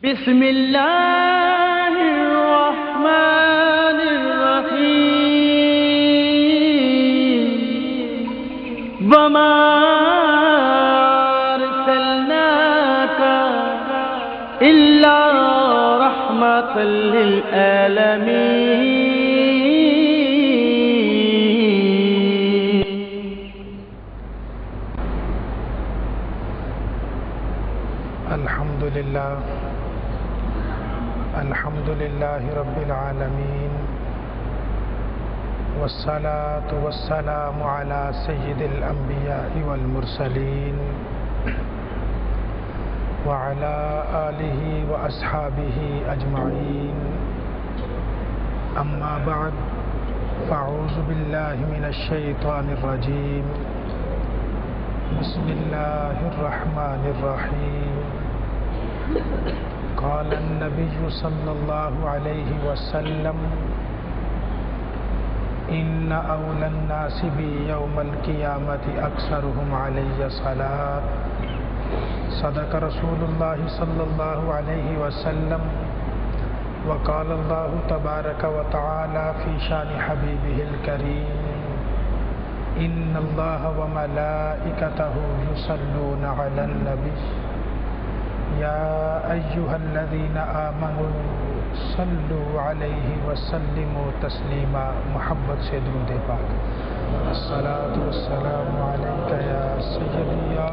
بسم اللہ الرحمن الرحیم وما ارسلناک الا رحمۃ للعالمین۔ الحمد للہ رب العالمین، والصلاة والسلام علی سید الانبیاء والمرسلین وعلی آلہ واصحابہ اجمعین، اما بعد فاعوذ باللہ من الشیطان الرجیم، بسم اللہ الرحمن الرحیم۔ قال النبی صلی اللہ علیہ وسلم ان اول الناس بی یوم القیامت اکثرهم علی صلاۃ۔ صدق رسول اللہ صلی اللہ علیہ وسلم، وقال اللہ تبارک وتعالی فی شان حبیبہ الکریم ان اللہ وملائکتہ یصلون علی النبی یا ایہا الذین آمنوا صلوا علیہ وسلموا تسلیما۔ محبت سے درود پاک۔ الصلاۃ والسلام علیک یا سیدی یا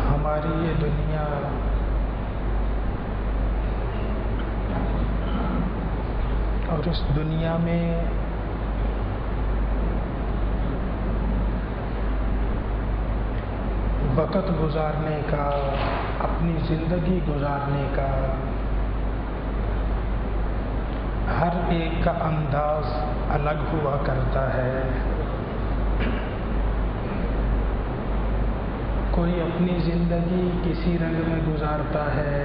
ہماری یہ دنیا اور اس دنیا میں وقت گزارنے کا، اپنی زندگی گزارنے کا ہر ایک کا انداز الگ ہوا کرتا ہے۔ کوئی اپنی زندگی کسی رنگ میں گزارتا ہے،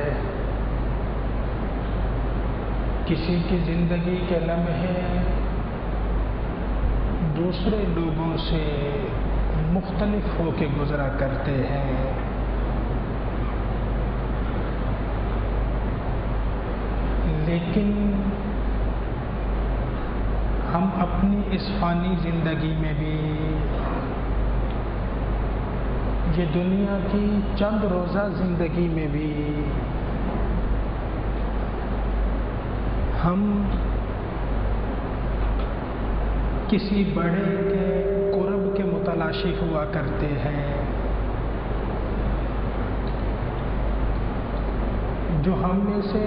کسی کی زندگی کے لمحے دوسرے لوگوں سے مختلف ہو کے گزرا کرتے ہیں۔ لیکن ہم اپنی اس فانی زندگی میں بھی یہ دنیا کی چند روزہ زندگی میں بھی ہم کسی بڑے کے قرب کے متلاشی ہوا کرتے ہیں، جو ہم میں سے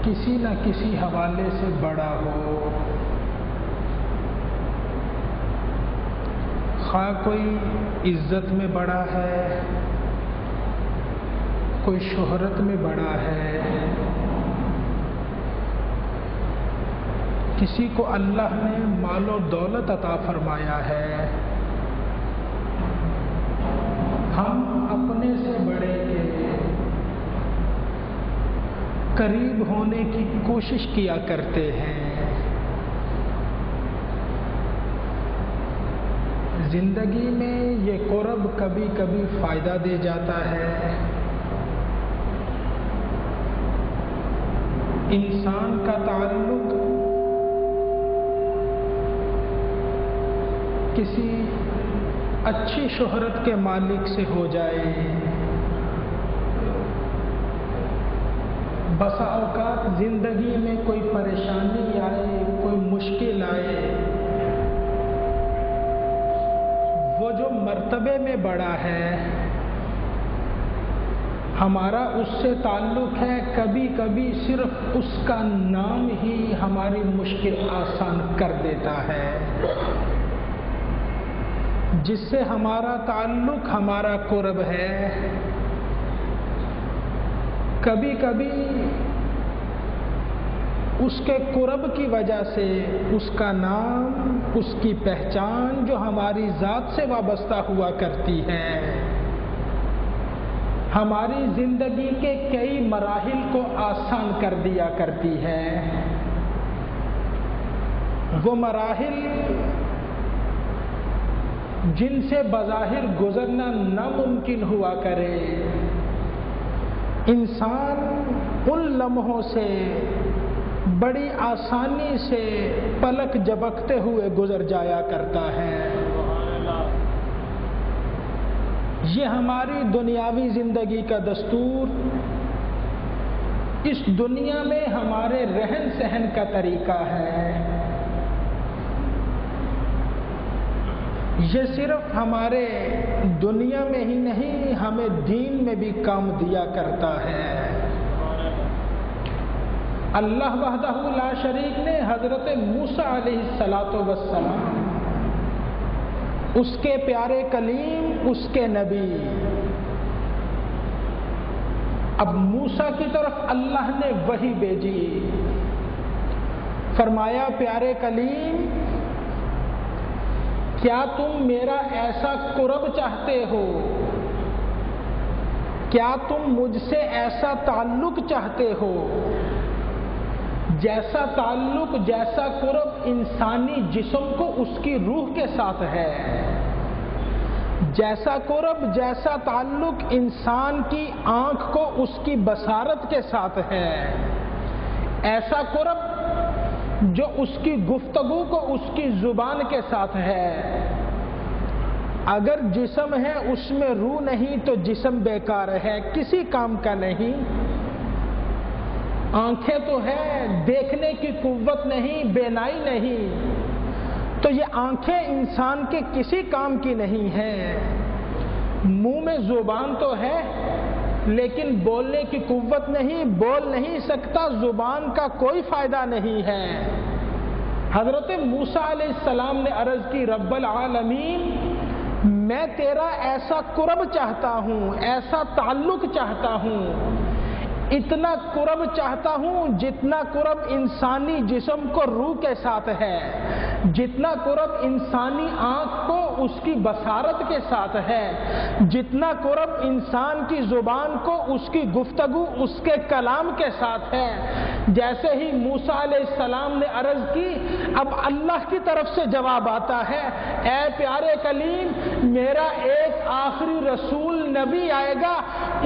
کسی نہ کسی حوالے سے بڑا ہو، خواہ کوئی عزت میں بڑا ہے، کوئی شہرت میں بڑا ہے، کسی کو اللہ نے مال و دولت عطا فرمایا ہے، ہم اپنے سے بڑے کے قریب ہونے کی کوشش کیا کرتے ہیں۔ زندگی میں یہ قرب کبھی کبھی فائدہ دے جاتا ہے، انسان کا تعلق کسی اچھی شہرت کے مالک سے ہو جائے، بسا اوقات زندگی میں کوئی پریشانی آئے، کوئی مشکل آئے، وہ جو مرتبے میں بڑا ہے ہمارا اس سے تعلق ہے، کبھی کبھی صرف اس کا نام ہی ہماری مشکل آسان کر دیتا ہے۔ جس سے ہمارا تعلق، ہمارا قرب ہے، کبھی کبھی اس کے قرب کی وجہ سے اس کا نام، اس کی پہچان جو ہماری ذات سے وابستہ ہوا کرتی ہے، ہماری زندگی کے کئی مراحل کو آسان کر دیا کرتی ہے۔ وہ مراحل جن سے بظاہر گزرنا ناممکن ہوا کرے، انسان ان لمحوں سے بڑی آسانی سے پلک جھپکتے ہوئے گزر جایا کرتا ہے۔ یہ ہماری دنیاوی زندگی کا دستور، اس دنیا میں ہمارے رہن سہن کا طریقہ ہے۔ یہ صرف ہمارے دنیا میں ہی نہیں، ہمیں دین میں بھی کام دیا کرتا ہے۔ اللہ وحدہ لا شریک نے حضرت موسیٰ علیہ السلام، اس کے پیارے کلیم، اس کے نبی، اب موسیٰ کی طرف اللہ نے وحی بھیجی، فرمایا پیارے کلیم کیا تم میرا ایسا قرب چاہتے ہو، کیا تم مجھ سے ایسا تعلق چاہتے ہو، جیسا تعلق، جیسا قرب انسانی جسم کو اس کی روح کے ساتھ ہے، جیسا قرب، جیسا تعلق انسان کی آنکھ کو اس کی بصارت کے ساتھ ہے، ایسا قرب جو اس کی گفتگو کو اس کی زبان کے ساتھ ہے۔ اگر جسم ہے اس میں روح نہیں تو جسم بیکار ہے، کسی کام کا نہیں۔ آنکھیں تو ہے، دیکھنے کی قوت نہیں، بینائی نہیں، تو یہ آنکھیں انسان کے کسی کام کی نہیں ہیں۔ منہ میں زبان تو ہے لیکن بولنے کی قوت نہیں، بول نہیں سکتا، زبان کا کوئی فائدہ نہیں ہے۔ حضرت موسیٰ علیہ السلام نے عرض کی رب العالمین میں تیرا ایسا قرب چاہتا ہوں، ایسا تعلق چاہتا ہوں، اتنا قرب چاہتا ہوں جتنا قرب انسانی جسم کو روح کے ساتھ ہے، جتنا قرب انسانی آنکھ کو اس کی بصارت کے ساتھ ہے، جتنا قرب انسان کی زبان کو اس کی گفتگو اس کے کلام کے ساتھ ہے۔ جیسے ہی موسیٰ علیہ السلام نے عرض کی، اب اللہ کی طرف سے جواب آتا ہے، اے پیارے کلیم میرا ایک آخری رسول نبی آئے گا،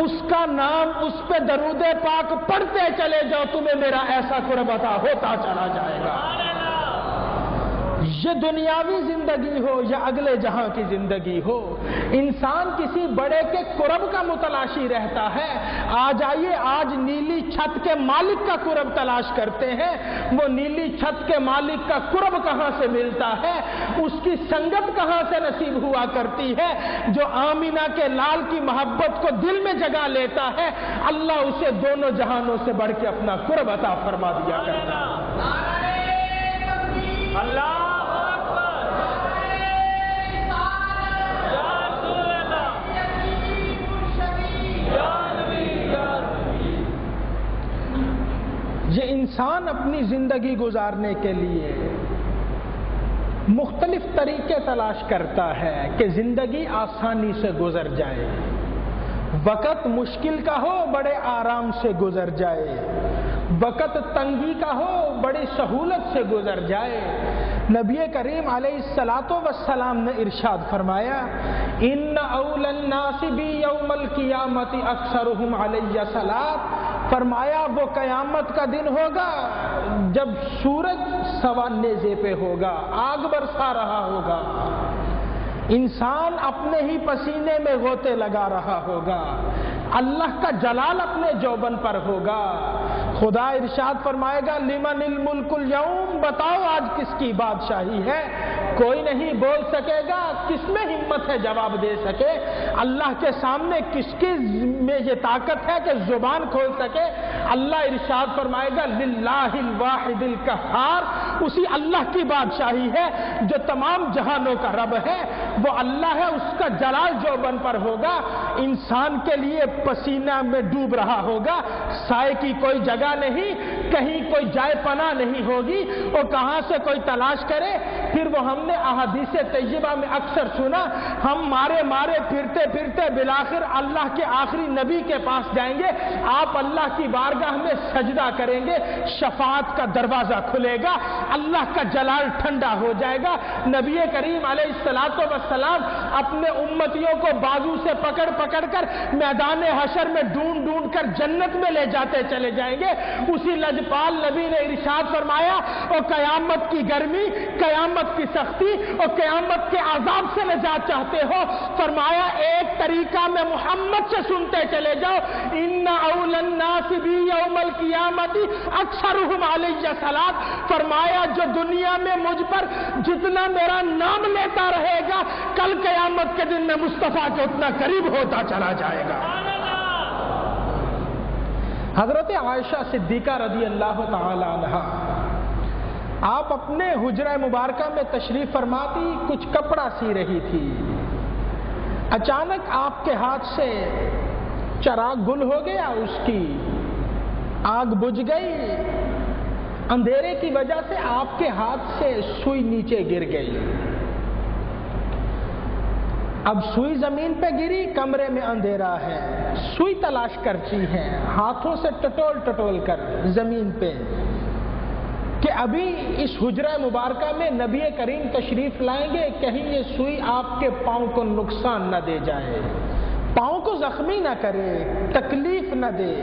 اس کا نام، اس پہ درود پاک پڑھتے چلے جاؤ، تمہیں میرا ایسا قرب عطا ہوتا چلا جائے گا۔ یہ دنیاوی زندگی ہو یا اگلے جہاں کی زندگی ہو، انسان کسی بڑے کے قرب کا متلاشی رہتا ہے۔ آج آئیے، آج نیلی چھت کے مالک کا قرب تلاش کرتے ہیں۔ وہ نیلی چھت کے مالک کا قرب کہاں سے ملتا ہے، اس کی سنگت کہاں سے نصیب ہوا کرتی ہے؟ جو آمینہ کے لال کی محبت کو دل میں جگہ لیتا ہے، اللہ اسے دونوں جہانوں سے بڑھ کے اپنا قرب عطا فرما دیا کرتا ہے۔ اللہ یہ انسان اپنی زندگی گزارنے کے لیے مختلف طریقے تلاش کرتا ہے کہ زندگی آسانی سے گزر جائے، وقت مشکل کا ہو بڑے آرام سے گزر جائے، وقت تنگی کا ہو بڑی سہولت سے گزر جائے۔ نبی کریم علیہ السلام نے ارشاد فرمایا، ان اول الناس بی یوم القیامت اکثرهم علی صلاۃ، فرمایا وہ قیامت کا دن ہوگا جب سورج سوا نیزے پہ ہوگا، آگ برسا رہا ہوگا، انسان اپنے ہی پسینے میں غوطے لگا رہا ہوگا، اللہ کا جلال اپنے جوبن پر ہوگا۔ خدا ارشاد فرمائے گا، لمن الملک اليوم، بتاؤ آج کس کی بادشاہی ہے؟ کوئی نہیں بول سکے گا، کس میں ہمت ہے جواب دے سکے؟ اللہ کے سامنے کس کی میں یہ طاقت ہے کہ زبان کھول سکے؟ اللہ ارشاد فرمائے گا، للہ الواحد القہار، اسی اللہ کی بادشاہی ہے جو تمام جہانوں کا رب ہے، وہ اللہ ہے، اس کا جلال جوبن پر ہوگا، انسان کے لیے پسینہ میں ڈوب رہا ہوگا، سائے کی کوئی جگہ نہیں، کہیں کوئی جائے پناہ نہیں ہوگی، وہ کہاں سے کوئی تلاش کرے؟ پھر وہ ہم نے احادیث طیبہ میں اکثر سنا، ہم مارے مارے پھرتے پھرتے بالآخر اللہ کے آخری نبی کے پاس جائیں گے، آپ اللہ کی بارگاہ میں سجدہ کریں گے، شفاعت کا دروازہ کھلے گا، اللہ کا جلال ٹھنڈا ہو جائے گا، نبی کریم علیہ الصلوۃ والسلام اپنے امتیوں کو بازو سے پکڑ پکڑ کر میدان حشر میں ڈھونڈ ڈھونڈ کر جنت میں لے جاتے چلے جائیں گے۔ اسی لجپال نبی نے ارشاد فرمایا، اور قیامت کی گرمی، قیامت کی سختی اور قیامت کے عذاب سے نجات چاہتے ہو، فرمایا ایک طریقہ میں محمد سے سنتے چلے جاؤ، ان اول الناس بی یوم القیامت اکثرهم علی الصلاۃ، فرمایا جو دنیا میں مجھ پر جتنا میرا نام لیتا رہے گا، کل قیامت کے دن میں مصطفیٰ کے اتنا قریب ہوتا چلا جائے گا۔ حضرت عائشہ صدیقہ رضی اللہ تعالی عنہا آپ اپنے حجرہ مبارکہ میں تشریف فرماتی، کچھ کپڑا سی رہی تھی، اچانک آپ کے ہاتھ سے چراغ گل ہو گیا، اس کی آگ بجھ گئی، اندھیرے کی وجہ سے آپ کے ہاتھ سے سوئی نیچے گر گئی۔ اب سوئی زمین پہ گری، کمرے میں اندھیرا ہے، سوئی تلاش کرتی ہیں ہاتھوں سے ٹٹول ٹٹول کر زمین پہ، کہ ابھی اس حجرہ مبارکہ میں نبی کریم تشریف لائیں گے، کہیں یہ سوئی آپ کے پاؤں کو نقصان نہ دے جائے، پاؤں کو زخمی نہ کرے، تکلیف نہ دے۔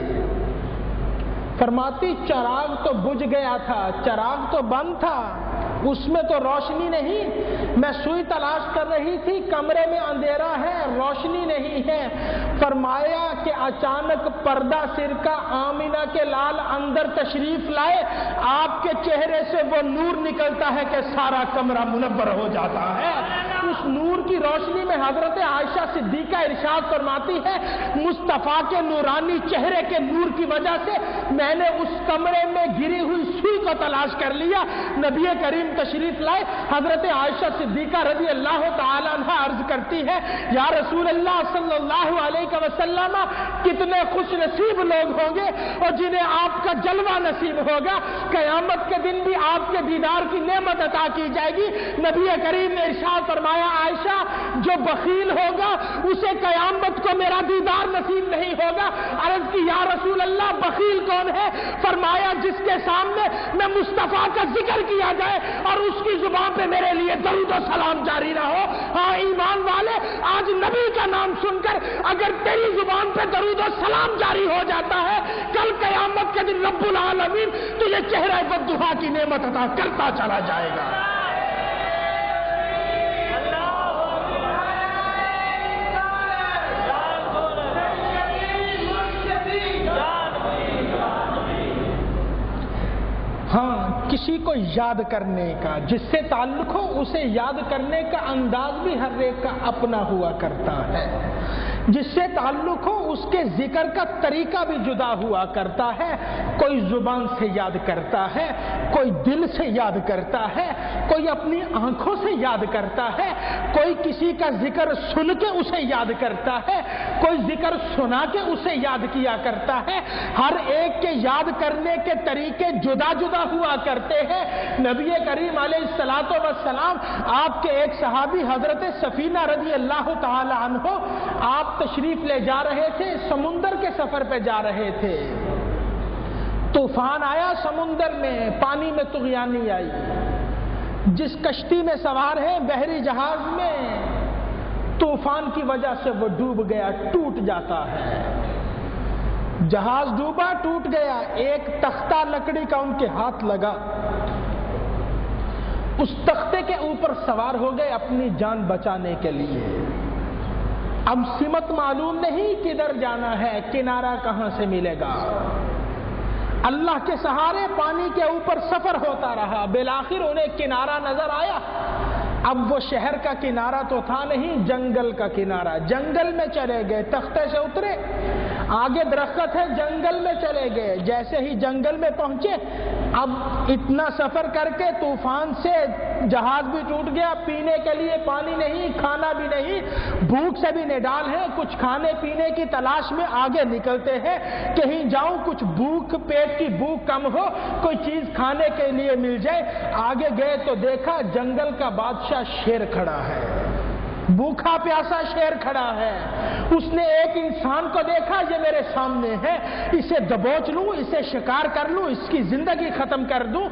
فرماتی چراغ تو بجھ گیا تھا، چراغ تو بند تھا، اس میں تو روشنی نہیں، میں سوئی تلاش کر رہی تھی، کمرے میں اندھیرا ہے، روشنی نہیں ہے۔ فرمایا کہ اچانک پردہ سر کا آمینہ کے لال اندر تشریف لائے، آپ کے چہرے سے وہ نور نکلتا ہے کہ سارا کمرہ منور ہو جاتا ہے۔ اس نور کی روشنی میں حضرت عائشہ صدیقہ ارشاد فرماتی ہے، مصطفیٰ کے نورانی چہرے کے نور کی وجہ سے میں نے اس کمرے میں گری ہوئی سوئی کو تلاش کر لیا۔ نبی کریم تشریف لائے، حضرت عائشہ صدیقہ رضی اللہ تعالی عنہ عرض کرتی ہے، یا رسول اللہ صلی اللہ علیہ وسلم، کتنے خوش نصیب لوگ ہوں گے اور جنہیں آپ کا جلوہ نصیب ہوگا، قیامت کے دن بھی آپ کے دیدار کی نعمت عطا کی جائے گی۔ نبی کریم نے ارشاد فرمایا، عائشہ جو بخیل ہوگا اسے قیامت کو میرا دیدار نصیب نہیں ہوگا۔ عرض کی یا رسول اللہ بخیل کون ہے؟ فرمایا جس کے سامنے میں مصطفیٰ کا ذکر کیا جائے اور اس کی زبان پہ میرے لیے درود و سلام جاری نہ ہو۔ ہاں ایمان والے، آج نبی کا نام سن کر اگر تیری زبان پہ درود و سلام جاری ہو جاتا ہے، کل قیامت کے دن رب العالمین تجھے چہرہ بددعا کی نعمت عطا کرتا چلا جائے گا۔ ہاں، کسی کو یاد کرنے کا، جس سے تعلق ہو اسے یاد کرنے کا انداز بھی ہر ایک کا اپنا ہوا کرتا ہے، جس سے تعلق ہو اس کے ذکر کا طریقہ بھی جدا ہوا کرتا ہے۔ کوئی زبان سے یاد کرتا ہے، کوئی دل سے یاد کرتا ہے، کوئی اپنی آنکھوں سے یاد کرتا ہے، کوئی کسی کا ذکر سن کے اسے یاد کرتا ہے، کوئی ذکر سنا کے اسے یاد کیا کرتا ہے۔ ہر ایک کے یاد کرنے کے طریقے جدا جدا ہوا کرتے ہیں۔ نبی کریم علیہ الصلوۃ والسلام، آپ کے ایک صحابی حضرت سفینہ رضی اللہ تعالی عنہ، آپ تشریف لے جا رہے تھے، سمندر کے سفر پہ جا رہے تھے، طوفان آیا سمندر میں، پانی میں طغیانی آئی، جس کشتی میں سوار ہے بحری جہاز میں، طوفان کی وجہ سے وہ ڈوب گیا، ٹوٹ جاتا ہے، جہاز ڈوبا، ٹوٹ گیا، ایک تختہ لکڑی کا ان کے ہاتھ لگا، اس تختے کے اوپر سوار ہو گئے اپنی جان بچانے کے لیے۔ اب سمت معلوم نہیں کدھر جانا ہے، کنارہ کہاں سے ملے گا، اللہ کے سہارے پانی کے اوپر سفر ہوتا رہا، بالآخر انہیں کنارہ نظر آیا۔ اب وہ شہر کا کنارہ تو تھا نہیں، جنگل کا کنارہ، جنگل میں چلے گئے، تختے سے اترے، آگے درخت ہے، جنگل میں چلے گئے، جیسے ہی جنگل میں پہنچے اب اتنا سفر کر کے طوفان سے جہاز بھی ٹوٹ گیا، پینے کے لیے پانی نہیں، کھانا بھی نہیں، بھوک سے بھی نڈال ہے، کچھ کھانے پینے کی تلاش میں آگے نکلتے ہیں، کہیں جاؤں کچھ بھوک، پیٹ کی بھوک کم ہو، کوئی چیز کھانے کے لیے مل جائے۔ آگے گئے تو دیکھا جنگل کا بادشاہ شیر کھڑا ہے، بھوکا پیاسا شیر کھڑا ہے۔ اس نے ایک انسان کو دیکھا، یہ میرے سامنے ہے، اسے دبوچ لوں، اسے شکار کر لوں، اس کی زندگی ختم کر دوں،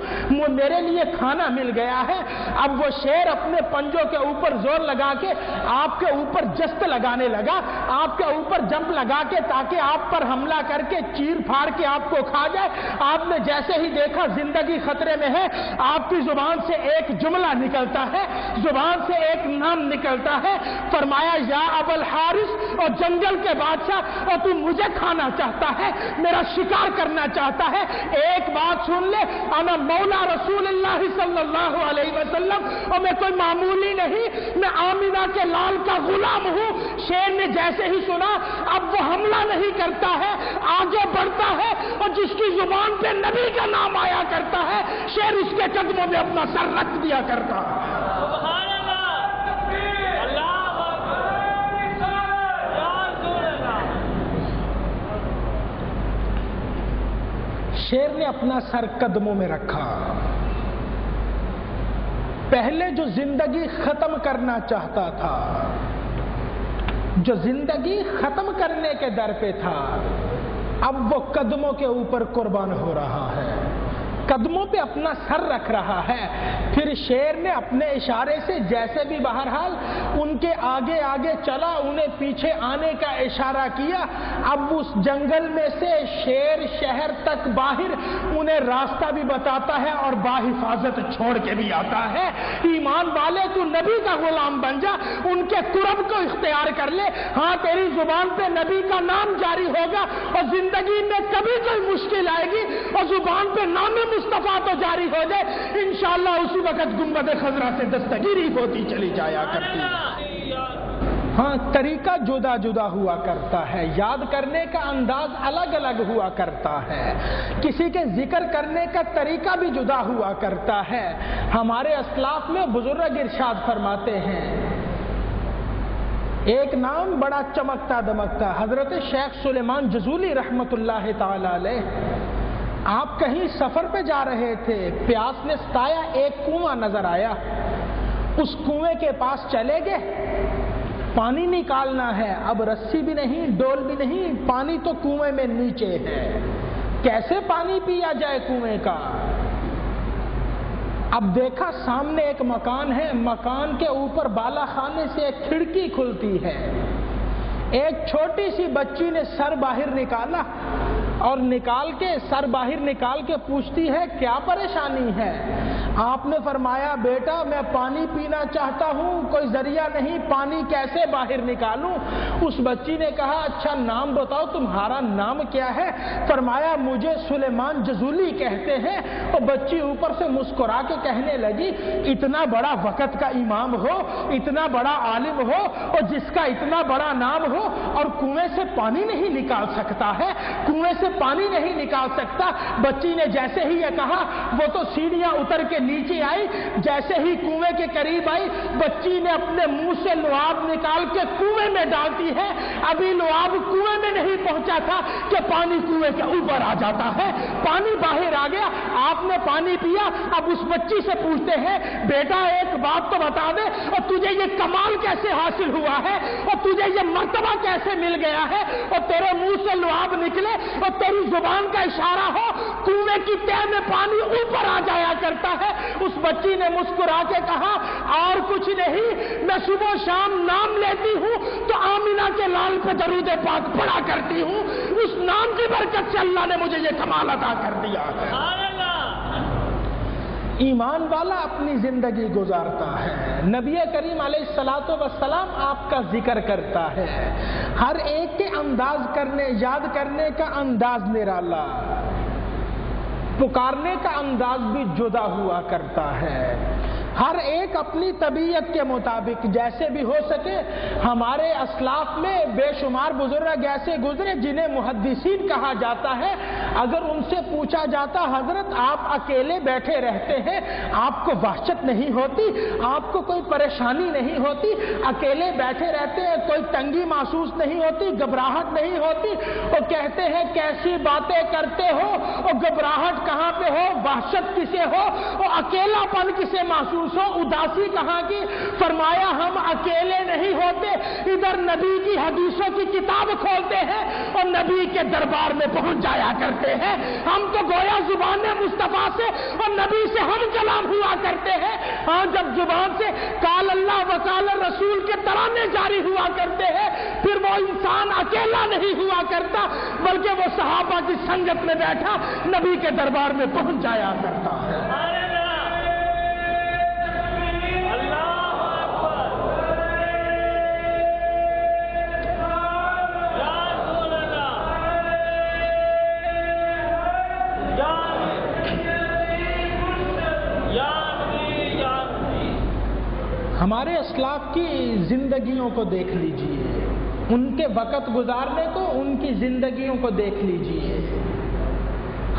میرے لیے کھانا مل گیا ہے۔ اب وہ شیر اپنے پنجوں کے اوپر زور لگا کے آپ کے اوپر جست لگانے لگا، آپ کے اوپر جمپ لگا کے، تاکہ آپ پر حملہ کر کے چیر پھاڑ کے آپ کو کھا جائے۔ آپ نے جیسے ہی دیکھا زندگی خطرے میں ہے، آپ کی زبان سے ایک جملہ نکلتا ہے، زبان سے ایک نام نکلتا ہے، فرمایا یا ابو الحارث، اور جنگل کے بادشاہ، اور تو مجھے کھانا چاہتا ہے، میرا شکار کرنا چاہتا ہے۔ ایک بات سن لے، انا مولا رسول اللہ صلی اللہ علیہ وسلم، اور میں کوئی معمولی نہیں، میں آمینہ کے لال کا غلام ہوں۔ شیر نے جیسے ہی سنا، اب وہ حملہ نہیں کرتا ہے، آگے بڑھتا ہے، اور جس کی زبان پہ نبی کا نام آیا کرتا ہے، شیر اس کے قدموں میں اپنا سر رکھ دیا کرتا ہے۔ شیر نے اپنا سر قدموں میں رکھا۔ پہلے جو زندگی ختم کرنا چاہتا تھا، جو زندگی ختم کرنے کے در پہ تھا، اب وہ قدموں کے اوپر قربان ہو رہا ہے، قدموں پہ اپنا سر رکھ رہا ہے۔ پھر شیر نے اپنے اشارے سے جیسے بھی بہرحال ان کے آگے آگے چلا، انہیں پیچھے آنے کا اشارہ کیا۔ اب اس جنگل میں سے شیر شہر تک باہر انہیں راستہ بھی بتاتا ہے اور باحفاظت چھوڑ کے بھی آتا ہے۔ ایمان والے، تو نبی کا غلام بن جا، ان کے قرب کو اختیار کر لے۔ ہاں، تیری زبان پہ نبی کا نام جاری ہوگا، اور زندگی میں کبھی کوئی مشکل آئے گی اور زبان پہ نام مصطفیٰ تو جاری ہو جائے، انشاءاللہ اسی وقت گنبد خضرا سے دستگیری ہوتی چلی جایا کرتی ہے۔ ہاں، طریقہ جدا جدا ہوا کرتا ہے، یاد کرنے کا انداز الگ الگ ہوا کرتا ہے، کسی کے ذکر کرنے کا طریقہ بھی جدا ہوا کرتا ہے۔ ہمارے اسلاف میں بزرگ ارشاد فرماتے ہیں، ایک نام بڑا چمکتا دمکتا، حضرت شیخ سلیمان جزولی رحمت اللہ تعالی علیہ، آپ کہیں سفر پہ جا رہے تھے، پیاس نے ستایا، ایک کنواں نظر آیا، اس کنویں کے پاس چلے گئے، پانی نکالنا ہے، اب رسی بھی نہیں، ڈول بھی نہیں، پانی تو کنویں میں نیچے ہے، کیسے پانی پیا جائے کنویں کا؟ اب دیکھا سامنے ایک مکان ہے، مکان کے اوپر بالا خانے سے ایک کھڑکی کھلتی ہے، ایک چھوٹی سی بچی نے سر باہر نکالا، اور سر باہر نکال کے پوچھتی ہے کیا پریشانی ہے؟ آپ نے فرمایا بیٹا میں پانی پینا چاہتا ہوں، کوئی ذریعہ نہیں، پانی کیسے باہر نکالوں؟ اس بچی نے کہا اچھا نام بتاؤ، تمہارا نام کیا ہے؟ فرمایا مجھے سلیمان جزولی کہتے ہیں۔ اور بچی اوپر سے مسکرا کے کہنے لگی اتنا بڑا وقت کا امام ہو، اتنا بڑا عالم ہو، اور جس کا اتنا بڑا نام ہو، اور کنویں سے پانی نہیں نکال سکتا ہے، کنویں سے پانی نہیں نکال سکتا۔ بچی نے جیسے ہی یہ کہا وہ تو سیڑھیاں اتر کے نیچے آئی، جیسے ہی کنویں کے قریب آئی بچی نے اپنے منہ سے لعاب نکال کے کنویں میں ڈالتی ہے، ابھی لعاب کنویں میں نہیں پہنچا تھا کہ پانی کنویں کے اوپر آ جاتا ہے، پانی باہر آ گیا۔ آپ نے پانی پیا، اب اس بچی سے پوچھتے ہیں بیٹا ایک بات تو بتا دے، اور تجھے یہ کمال کیسے حاصل ہوا ہے، اور تجھے یہ مرتبہ کیسے مل گیا ہے، اور تیرے منہ سے لعاب نکلے اور تیری زبان کا اشارہ ہو، کنویں کی تہ میں پانی اوپر آ جایا کرتا ہے۔ اس بچی نے مسکرا کے کہا اور کچھ نہیں، میں صبح شام نام لیتی ہوں تو آمینہ کے لال پہ درود پاک پڑھا کرتی ہوں، اس نام کی برکت سے اللہ نے مجھے یہ کمال عطا کر دیا ہے۔ ایمان والا اپنی زندگی گزارتا ہے، نبی کریم علیہ الصلوۃ والسلام آپ کا ذکر کرتا ہے، ہر ایک کے انداز کرنے یاد کرنے کا انداز نرالا، پکارنے کا انداز بھی جدا ہوا کرتا ہے۔ ہر ایک اپنی طبیعت کے مطابق جیسے بھی ہو سکے. ہمارے اسلاف میں بے شمار بزرگ ایسے گزرے جنہیں محدثین کہا جاتا ہے. اگر ان سے پوچھا جاتا حضرت آپ اکیلے بیٹھے رہتے ہیں, آپ کو وحشت نہیں ہوتی, آپ کو کوئی پریشانی نہیں ہوتی, اکیلے بیٹھے رہتے ہیں, کوئی تنگی محسوس نہیں ہوتی, گھبراہٹ نہیں ہوتی؟ وہ کہتے ہیں کیسی باتیں کرتے ہو, اور گھبراہٹ کہاں پہ ہو, وحشت کسے ہو, اور اکیلا پن کسے محسوس ہو, اداسی کہاں کی؟ فرمایا ہم اکیلے نہیں ہوتے, ادھر نبی کی حدیثوں کی کتاب کھولتے ہیں اور نبی کے دربار میں پہنچ جایا کرتے ہیں. ہم تو گویا زبان مصطفیٰ سے اور نبی سے ہم کلام ہوا کرتے ہیں. ہاں, جب زبان سے قال اللہ و قال رسول کے ترانے جاری ہوا کرتے ہیں, پھر وہ انسان اکیلا نہیں ہوا کرتا بلکہ وہ صحابہ کی سنگت میں بیٹھا نبی کے دربار میں پہنچ جایا کرتا ہے. ہمارے اسلاف کی زندگیوں کو دیکھ لیجئے, ان کے وقت گزارنے کو, ان کی زندگیوں کو دیکھ لیجئے.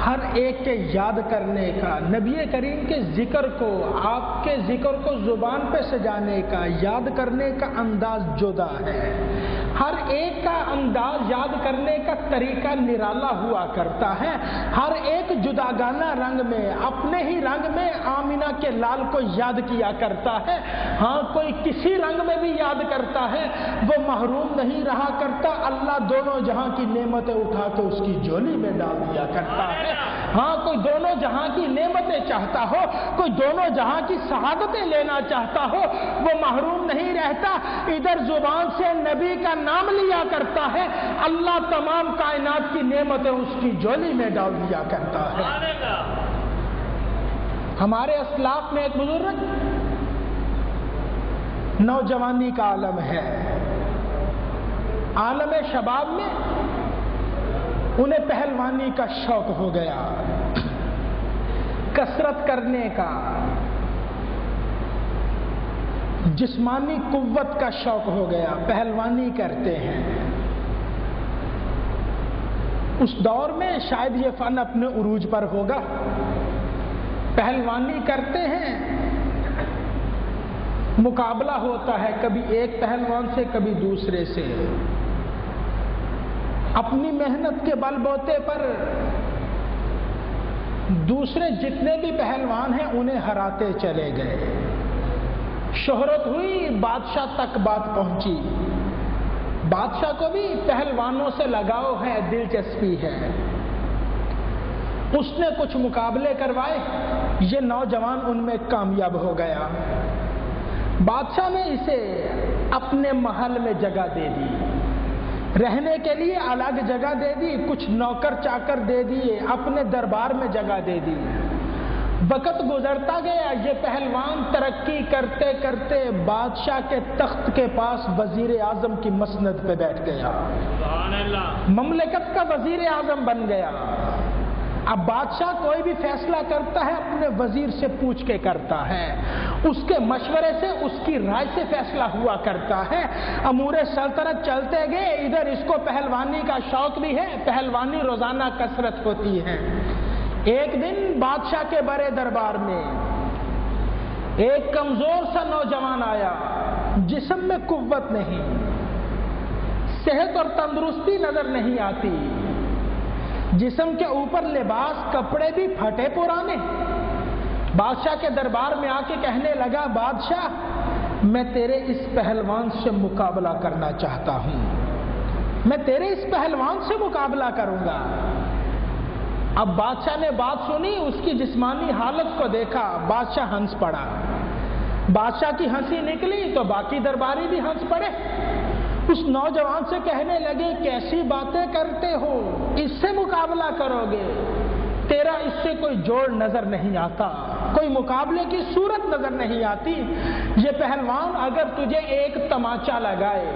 ہر ایک کے یاد کرنے کا, نبی کریم کے ذکر کو, آپ کے ذکر کو زبان پہ سجانے کا, یاد کرنے کا انداز جدا ہے. ہر ایک کا انداز یاد کرنے کا طریقہ نرالا ہوا کرتا ہے. ہر ایک جداگانہ رنگ میں, اپنے ہی رنگ میں آمینہ کے لال کو یاد کیا کرتا ہے. ہاں, کوئی کسی رنگ میں بھی یاد کرتا ہے, وہ محروم نہیں رہا کرتا. اللہ دونوں جہاں کی نعمتیں اٹھا کے اس کی جھولی میں ڈال دیا کرتا ہے. ہاں, کوئی دونوں جہاں کی نعمتیں چاہتا ہو, کوئی دونوں جہاں کی سعادتیں لینا چاہتا ہو, وہ محروم نہیں رہتا. ادھر زبان سے نبی کا نام لیا کرتا ہے, اللہ تمام کائنات کی نعمتیں اس کی جھولی میں ڈال دیا کرتا ہے. ہمارے اسلاف میں ایک بزرگ, نوجوانی کا عالم ہے, عالم شباب میں انہیں پہلوانی کا شوق ہو گیا, کثرت کرنے کا, جسمانی قوت کا شوق ہو گیا, پہلوانی کرتے ہیں. اس دور میں شاید یہ فن اپنے عروج پر ہوگا. پہلوانی کرتے ہیں, مقابلہ ہوتا ہے, کبھی ایک پہلوان سے کبھی دوسرے سے. اپنی محنت کے بل بوتے پر دوسرے جتنے بھی پہلوان ہیں انہیں ہراتے چلے گئے. شہرت ہوئی, بادشاہ تک بات پہنچی. بادشاہ کو بھی پہلوانوں سے لگاؤ ہے, دلچسپی ہے. اس نے کچھ مقابلے کروائے, یہ نوجوان ان میں کامیاب ہو گیا. بادشاہ نے اسے اپنے محل میں جگہ دے دی, رہنے کے لیے الگ جگہ دے دی, کچھ نوکر چاکر دے دیے, اپنے دربار میں جگہ دے دی. وقت گزرتا گیا, یہ پہلوان ترقی کرتے کرتے بادشاہ کے تخت کے پاس وزیر اعظم کی مسند پہ بیٹھ گیا, مملکت کا وزیر اعظم بن گیا. اب بادشاہ کوئی بھی فیصلہ کرتا ہے اپنے وزیر سے پوچھ کے کرتا ہے, اس کے مشورے سے, اس کی رائے سے فیصلہ ہوا کرتا ہے. امور سلطنت چلتے گئے, ادھر اس کو پہلوانی کا شوق بھی ہے, پہلوانی روزانہ کثرت ہوتی ہے. ایک دن بادشاہ کے بڑے دربار میں ایک کمزور سا نوجوان آیا, جسم میں قوت نہیں, صحت اور تندرستی نظر نہیں آتی, جسم کے اوپر لباس کپڑے بھی پھٹے پرانے. بادشاہ کے دربار میں آ کے کہنے لگا, بادشاہ میں تیرے اس پہلوان سے مقابلہ کرنا چاہتا ہوں, میں تیرے اس پہلوان سے مقابلہ کروں گا. اب بادشاہ نے بات سنی, اس کی جسمانی حالت کو دیکھا, بادشاہ ہنس پڑا. بادشاہ کی ہنسی نکلی تو باقی درباری بھی ہنس پڑے. اس نوجوان سے کہنے لگے, کیسی باتیں کرتے ہو, اس سے مقابلہ کرو گے, تیرا اس سے کوئی جوڑ نظر نہیں آتا, کوئی مقابلے کی صورت نظر نہیں آتی. یہ پہلوان اگر تجھے ایک تماچا لگائے,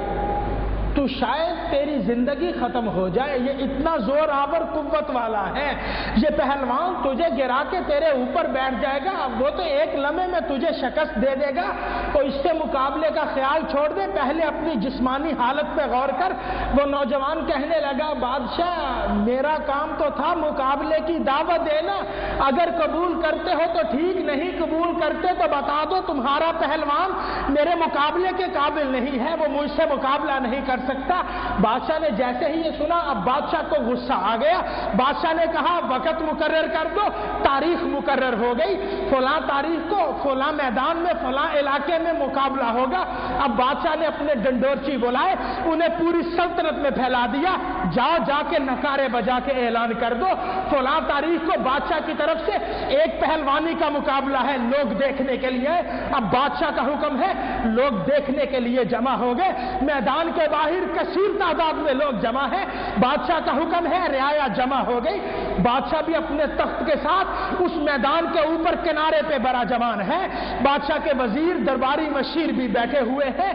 تو شاید تیری زندگی ختم ہو جائے. یہ اتنا زور آور قوت والا ہے. یہ پہلوان تجھے گرا کے تیرے اوپر بیٹھ جائے گا. وہ تو ایک لمحے میں تجھے شکست دے دے گا. تو اس سے مقابلے کا خیال چھوڑ دے, پہلے اپنی جسمانی حالت پہ غور کر. وہ نوجوان کہنے لگا, بادشاہ میرا کام تو تھا مقابلے کی دعوت دینا, اگر قبول کرتے ہو تو ٹھیک, نہیں قبول کرتے تو بتا دو تمہارا پہلوان میرے مقابلے کے قابل نہیں ہے, وہ مجھ سے مقابلہ نہیں کر سکتا. بادشاہ نے جیسے ہی یہ سنا, اب بادشاہ کو غصہ آ گیا. بادشاہ نے کہا وقت مقرر کر دو. تاریخ مقرر ہو گئی, فلاں تاریخ کو فلاں میدان میں فلاں علاقے میں مقابلہ ہوگا. اب بادشاہ نے اپنے ڈنڈورچی بلائے, انہیں پوری سلطنت میں پھیلا دیا, جاؤ جا کے نعرے بجا کے اعلان کر دو فلاں تاریخ کو بادشاہ کی طرف سے ایک پہلوانی کا مقابلہ ہے, لوگ دیکھنے کے لیے. اب بادشاہ کا حکم ہے, لوگ دیکھنے کے لیے جمع ہو گئے. میدان کے باہر کثیر تعداد میں لوگ جمع ہیں. بادشاہ کا حکم ہے, رعایا جمع ہو گئی. بادشاہ بھی اپنے تخت کے ساتھ اس میدان کے اوپر کنارے پہ براجمان ہے. بادشاہ کے وزیر درباری مشیر بھی بیٹھے ہوئے ہیں.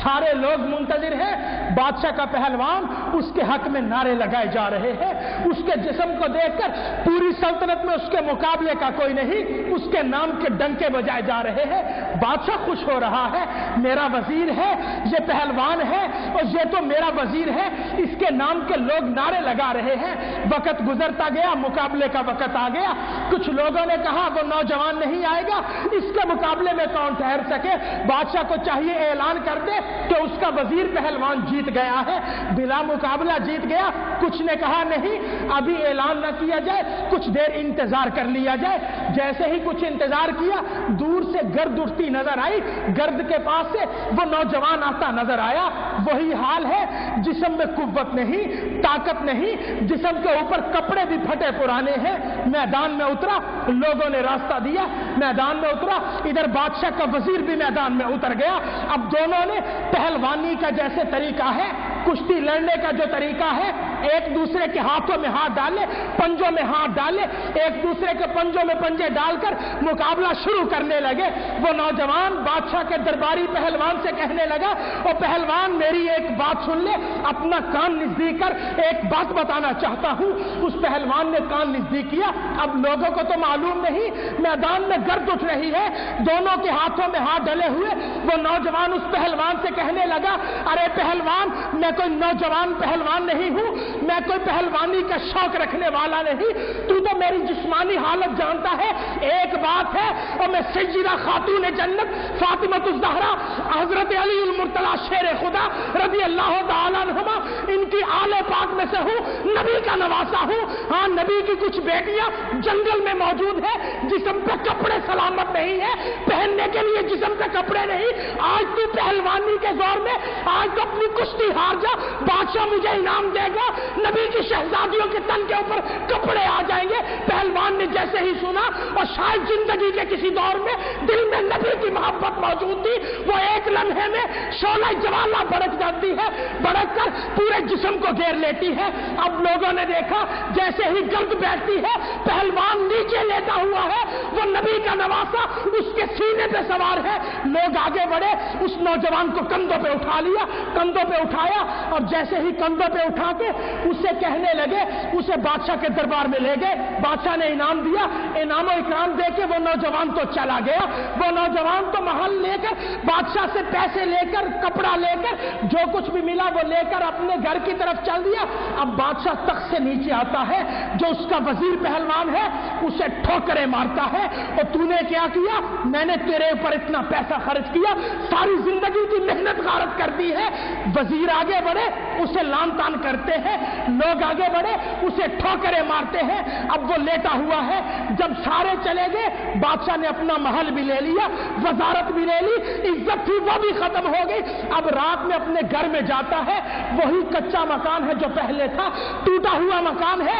سارے لوگ منتظر ہیں. بادشاہ کا پہلوان, اس کے حق میں نعرے لگائے جا رہے ہیں. اس کے جسم کو دیکھ کر پوری سلطنت میں اس کے مقابلے کا کوئی نہیں, اس کے نام کے ڈنکے بجائے جا رہے ہیں. بادشاہ خوش ہو رہا ہے, میرا وزیر ہے, یہ پہلوان ہے اور یہ تو میرا وزیر ہے, اس کے نام کے لوگ نعرے لگا رہے ہیں. وقت گزرتا گیا, مقابلے کا وقت آ گیا. کچھ لوگوں نے کہا وہ نوجوان نہیں آئے گا, اس کے مقابلے میں کون ٹھہر سکے. بادشاہ کو چاہیے اعلان کر دے کہ اس کا وزیر پہلوان جیت گیا ہے, بلا مقابلہ جیت گیا. کچھ نے کہا نہیں, ابھی اعلان نہ کیا جائے, کچھ دیر انتظار کر لیا جائے. جیسے ہی کچھ انتظار کیا, دور سے گرد اٹھتی نظر آئی. گرد کے پاس سے وہ نوجوان آتا نظر آیا. وہی حال ہے, جسم میں قوت نہیں, طاقت نہیں, جسم کے اوپر کپڑے بھی پھٹے پرانے ہیں. میدان میں اترا, لوگوں نے راستہ دیا, میدان میں اترا. ادھر بادشاہ کا وزیر بھی میدان میں اتر گیا. اب دونوں نے پہلوانی کا جیسے طریقہ ہے, کشتی لڑنے کا جو طریقہ ہے, ایک دوسرے کے ہاتھوں میں ہاتھ ڈالے, پنجوں میں ہاتھ ڈالے, ایک دوسرے کے پنجوں میں پنجے ڈال کر مقابلہ شروع کرنے لگے. وہ نوجوان بادشاہ کے درباری پہلوان سے کہنے لگا, او پہلوان میری ایک بات سن لے, اپنا کان نزدیک کر, ایک بات بتانا چاہتا ہوں. اس پہلوان نے کان نزدیک کیا. اب لوگوں کو تو معلوم نہیں, میدان میں گرد اٹھ رہی ہے, دونوں کے ہاتھوں میں ہاتھ ڈلے ہوئے. وہ نوجوان اس پہلوان سے کہنے لگا, ارے پہلوان, میں کوئی نوجوان پہلوان نہیں ہوں, میں کوئی پہلوانی کا شوق رکھنے والا نہیں, تو میری جسمانی حالت جانتا ہے. ایک بات ہے, اور میں سیدہ خاتون جنت فاطمہ الزہرا حضرت علی المرتضی شیر خدا رضی اللہ تعالیٰ عنہما, ان کی آل پاک میں سے ہوں, نبی کا نواسا ہوں. ہاں, نبی کی کچھ بیٹیاں جنگل میں موجود ہے, جسم پہ کپڑے سلامت نہیں ہے, پہننے کے لیے جسم پہ کپڑے نہیں. آج تو پہلوانی کے زور میں, آج تو اپنی کشتی ہار جا, بادشاہ مجھے انعام دے گا, نبی کی شہزادیوں کے تن کے اوپر کپڑے آ جائیں گے. پہلوان نے جیسے ہی سنا, اور شاید زندگی کے کسی دور میں دل میں نبی کی محبت موجود تھی, وہ ایک لمحے میں شعلہ جوالہ بڑک جاتی ہے, بڑک کر پورے جسم کو گھیر لیتی ہے. اب لوگوں نے دیکھا جیسے ہی گرد بیٹھتی ہے, پہلوان نیچے لیتا ہوا ہے, وہ نبی کا نواسا اس کے سینے پہ سوار ہے. لوگ آگے بڑھے, اس نوجوان کو کندھوں پہ اٹھا لیا, کندھوں پہ اٹھایا, اور جیسے ہی کندھوں پہ اٹھا کے اسے کہنے لگے, اسے بادشاہ کے دربار میں لے گئے. بادشاہ نے انعام دیا, انعام و اکرام دے کے وہ نوجوان تو چلا گیا. وہ نوجوان تو محل لے کر, بادشاہ سے پیسے لے کر, کپڑا لے کر, جو کچھ بھی ملا وہ لے کر اپنے گھر کی طرف چل دیا. اب بادشاہ تخت سے نیچے آتا ہے, جو اس کا وزیر پہلوان ہے اسے ٹھوکریں مارتا ہے, اور تو نے کیا کیا, میں نے تیرے اوپر اتنا پیسہ خرچ کیا, ساری زندگی کی محنت غارت کر دی ہے. وزیر آگے بڑھے, اسے لان تان کرتے ہیں, لوگ آگے بڑھے, اسے ٹھوکریں مارتے ہیں. اب وہ لیٹا ہوا ہے. جب سارے چلے گئے, بادشاہ نے اپنا محل بھی لے لیا, وزارت بھی لے لی, عزت تھی وہ بھی ختم ہو گئی. اب رات میں اپنے گھر میں جاتا ہے, وہی کچا مکان ہے جو پہلے تھا, ٹوٹا ہوا مکان ہے.